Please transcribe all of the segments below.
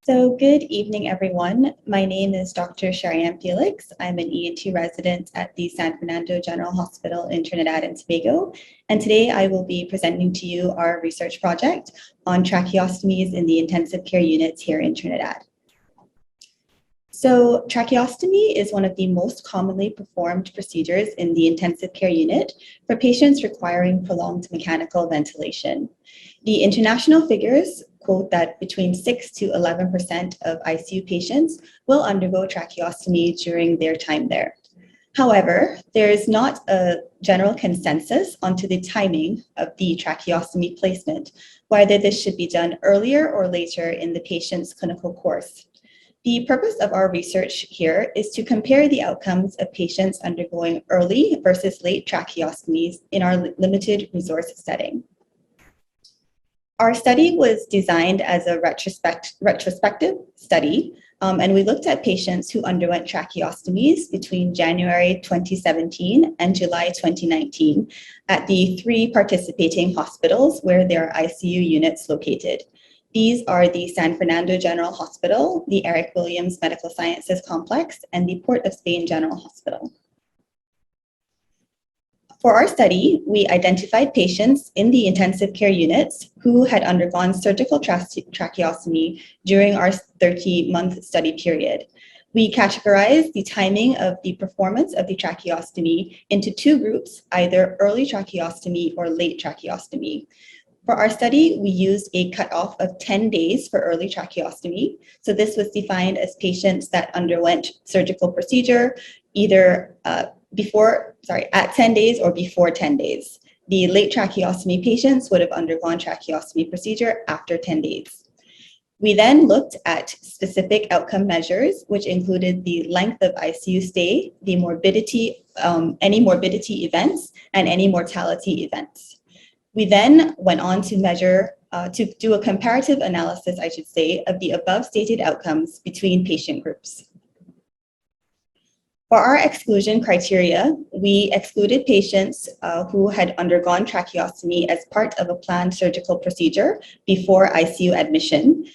So good evening, everyone. My name is Dr. Cherian Felix. I'm an ENT resident at the San Fernando General Hospital in Trinidad and Tobago. And today I will be presenting to you our research project on tracheostomies in the intensive care units here in Trinidad. So tracheostomy is one of the most commonly performed procedures in the intensive care unit for patients requiring prolonged mechanical ventilation. The international figures quote that between 6 to 11% of ICU patients will undergo tracheostomy during their time there. However, there is not a general consensus onto the timing of the tracheostomy placement, whether this should be done earlier or later in the patient's clinical course. The purpose of our research here is to compare the outcomes of patients undergoing early versus late tracheostomies in our limited resource setting. Our study was designed as a retrospective study, and we looked at patients who underwent tracheostomies between January 2017 and July 2019 at the 3 participating hospitals where there are ICU units located. These are the San Fernando General Hospital, the Eric Williams Medical Sciences Complex, and the Port of Spain General Hospital. For our study, we identified patients in the intensive care units who had undergone surgical tracheostomy during our 30-month study period. We categorized the timing of the performance of the tracheostomy into 2 groups, either early tracheostomy or late tracheostomy. For our study, we used a cutoff of 10 days for early tracheostomy. So this was defined as patients that underwent surgical procedure either at 10 days or before 10 days. The late tracheostomy patients would have undergone tracheostomy procedure after 10 days. We then looked at specific outcome measures, which included the length of ICU stay, the morbidity, any morbidity events, and any mortality events. We then went on to measure, to do a comparative analysis, I should say, of the above stated outcomes between patient groups. For our exclusion criteria, we excluded patients who had undergone tracheostomy as part of a planned surgical procedure before ICU admission,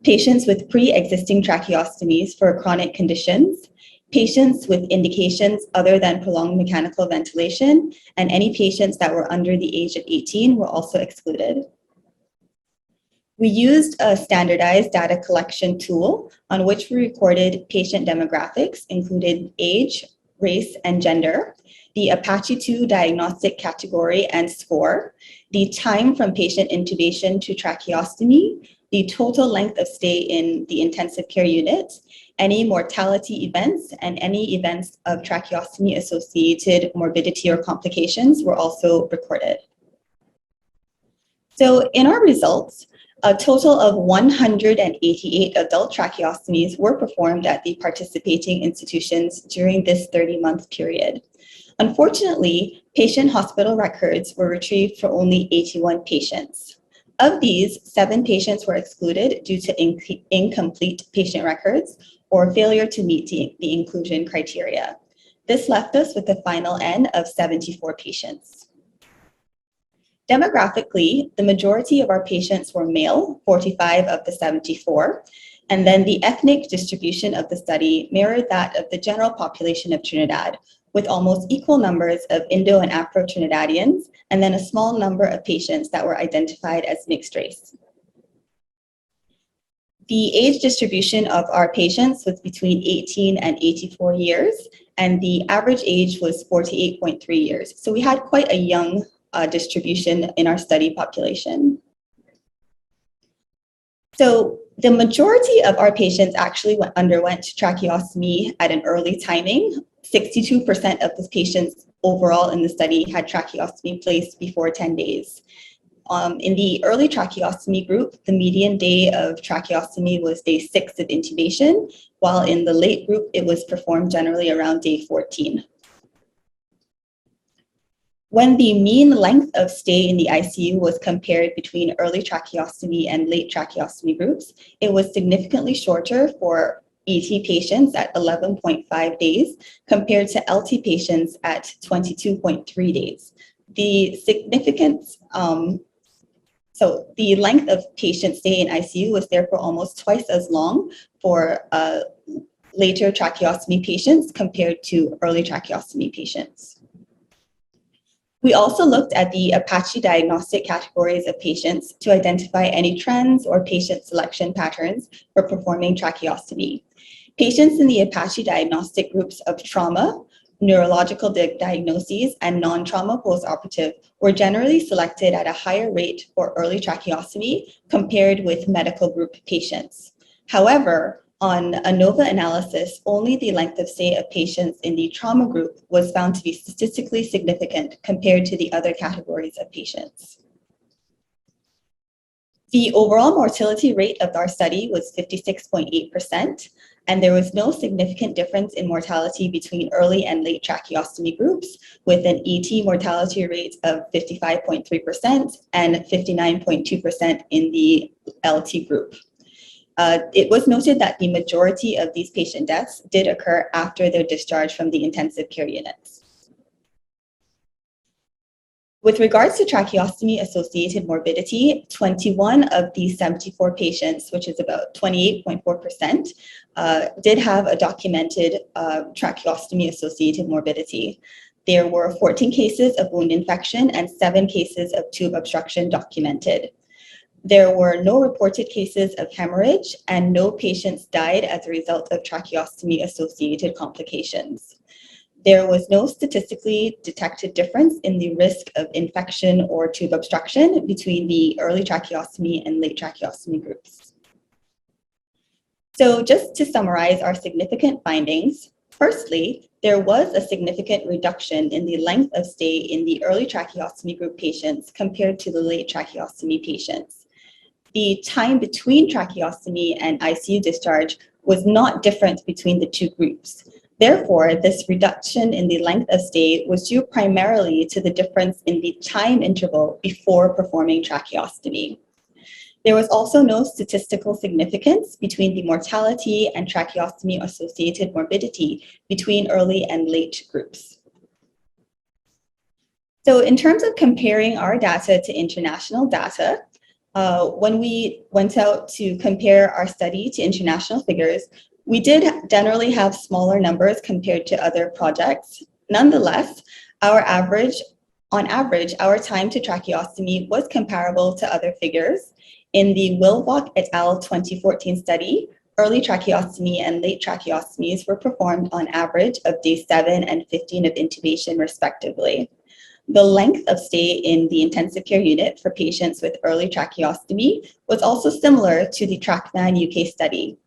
patients with pre-existing tracheostomies for chronic conditions, patients with indications other than prolonged mechanical ventilation, and any patients that were under the age of 18 were also excluded. We used a standardized data collection tool on which we recorded patient demographics, including age, race, and gender, the Apache 2 diagnostic category and score, the time from patient intubation to tracheostomy, the total length of stay in the intensive care unit, any mortality events, and any events of tracheostomy-associated morbidity or complications were also recorded. So in our results, a total of 188 adult tracheostomies were performed at the participating institutions during this 30-month period. Unfortunately, patient hospital records were retrieved for only 81 patients. Of these, 7 patients were excluded due to incomplete patient records or failure to meet the inclusion criteria. This left us with a final N of 74 patients. Demographically, the majority of our patients were male, 45 of the 74, and then the ethnic distribution of the study mirrored that of the general population of Trinidad, with almost equal numbers of Indo and Afro-Trinidadians, and then a small number of patients that were identified as mixed race. The age distribution of our patients was between 18 and 84 years, and the average age was 48.3 years. So we had quite a young distribution in our study population. So the majority of our patients actually underwent tracheostomy at an early timing. 62% of the patients overall in the study had tracheostomy placed before 10 days. In the early tracheostomy group, the median day of tracheostomy was day 6 of intubation, while in the late group, it was performed generally around day 14. When the mean length of stay in the ICU was compared between early tracheostomy and late tracheostomy groups, it was significantly shorter for ET patients at 11.5 days compared to LT patients at 22.3 days. The significance So the length of patient stay in ICU was therefore almost twice as long for later tracheostomy patients compared to early tracheostomy patients. We also looked at the Apache diagnostic categories of patients to identify any trends or patient selection patterns for performing tracheostomy. Patients in the Apache diagnostic groups of trauma, neurological diagnoses, and non-trauma postoperative were generally selected at a higher rate for early tracheostomy compared with medical group patients. However, on ANOVA analysis, only the length of stay of patients in the trauma group was found to be statistically significant compared to the other categories of patients. The overall mortality rate of our study was 56.8%, and there was no significant difference in mortality between early and late tracheostomy groups, with an ET mortality rate of 55.3% and 59.2% in the LT group. It was noted that the majority of these patient deaths did occur after their discharge from the intensive care units. With regards to tracheostomy-associated morbidity, 21 of these 74 patients, which is about 28.4%, did have a documented tracheostomy-associated morbidity. There were 14 cases of wound infection and 7 cases of tube obstruction documented. There were no reported cases of hemorrhage, and no patients died as a result of tracheostomy-associated complications. There was no statistically detected difference in the risk of infection or tube obstruction between the early tracheostomy and late tracheostomy groups. So just to summarize our significant findings, firstly, there was a significant reduction in the length of stay in the early tracheostomy group patients compared to the late tracheostomy patients. The time between tracheostomy and ICU discharge was not different between the two groups. Therefore, this reduction in the length of stay was due primarily to the difference in the time interval before performing tracheostomy. There was also no statistical significance between the mortality and tracheostomy-associated morbidity between early and late groups. So in terms of comparing our data to international data, when we went out to compare our study to international figures, we did generally have smaller numbers compared to other projects. Nonetheless, on average, our time to tracheostomy was comparable to other figures. In the Wilbach et al. 2014 study, early tracheostomy and late tracheostomies were performed on average of day 7 and 15 of intubation, respectively. The length of stay in the intensive care unit for patients with early tracheostomy was also similar to the TrackMan UK study.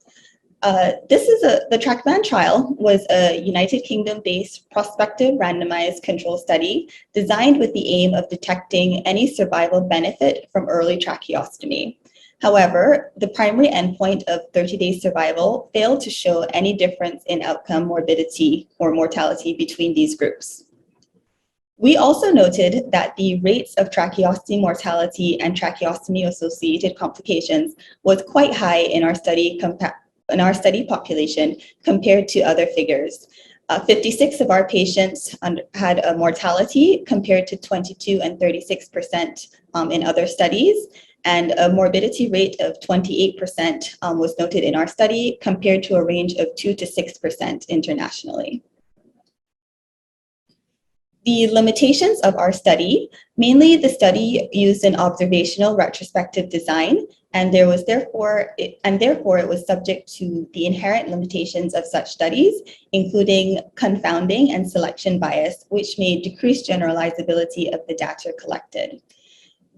The TrackMan trial was a United Kingdom-based prospective randomized control study designed with the aim of detecting any survival benefit from early tracheostomy. However, the primary endpoint of 30-day survival failed to show any difference in outcome, morbidity, or mortality between these groups. We also noted that the rates of tracheostomy mortality and tracheostomy-associated complications was quite high in our study population compared to other figures. 56 of our patients had a mortality compared to 22 and 36% in other studies, and a morbidity rate of 28% was noted in our study compared to a range of 2 to 6% internationally. The limitations of our study, mainly the study used an observational retrospective design, and therefore it was subject to the inherent limitations of such studies, including confounding and selection bias, which may decrease generalizability of the data collected.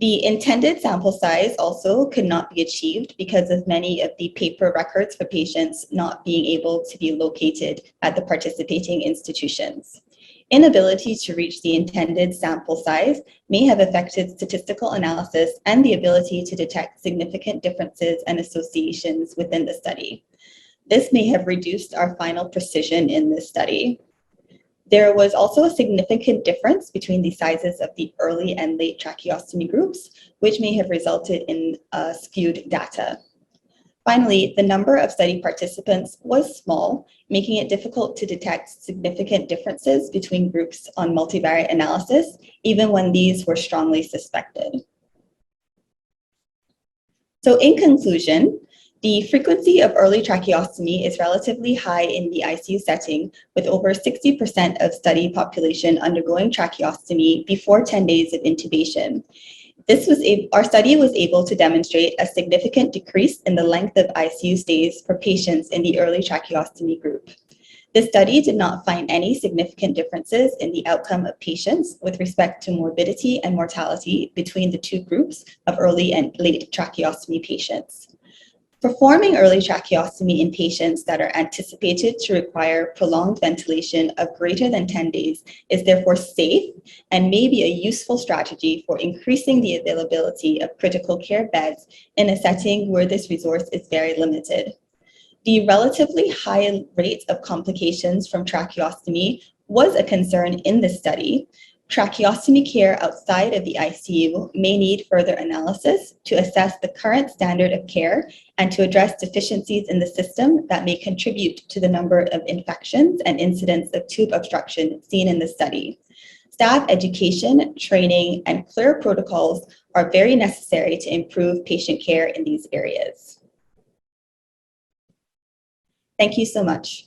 The intended sample size also could not be achieved because of many of the paper records for patients not being able to be located at the participating institutions. Inability to reach the intended sample size may have affected statistical analysis and the ability to detect significant differences and associations within the study. This may have reduced our final precision in this study. There was also a significant difference between the sizes of the early and late tracheostomy groups, which may have resulted in skewed data. Finally, the number of study participants was small, making it difficult to detect significant differences between groups on multivariate analysis, even when these were strongly suspected. So in conclusion, the frequency of early tracheostomy is relatively high in the ICU setting, with over 60% of study population undergoing tracheostomy before 10 days of intubation. Our study was able to demonstrate a significant decrease in the length of ICU stays for patients in the early tracheostomy group. The study did not find any significant differences in the outcome of patients with respect to morbidity and mortality between the two groups of early and late tracheostomy patients. Performing early tracheostomy in patients that are anticipated to require prolonged ventilation of greater than 10 days is therefore safe and may be a useful strategy for increasing the availability of critical care beds in a setting where this resource is very limited. The relatively high rate of complications from tracheostomy was a concern in this study. Tracheostomy care outside of the ICU may need further analysis to assess the current standard of care and to address deficiencies in the system that may contribute to the number of infections and incidents of tube obstruction seen in the study. Staff education, training, and clear protocols are very necessary to improve patient care in these areas. Thank you so much.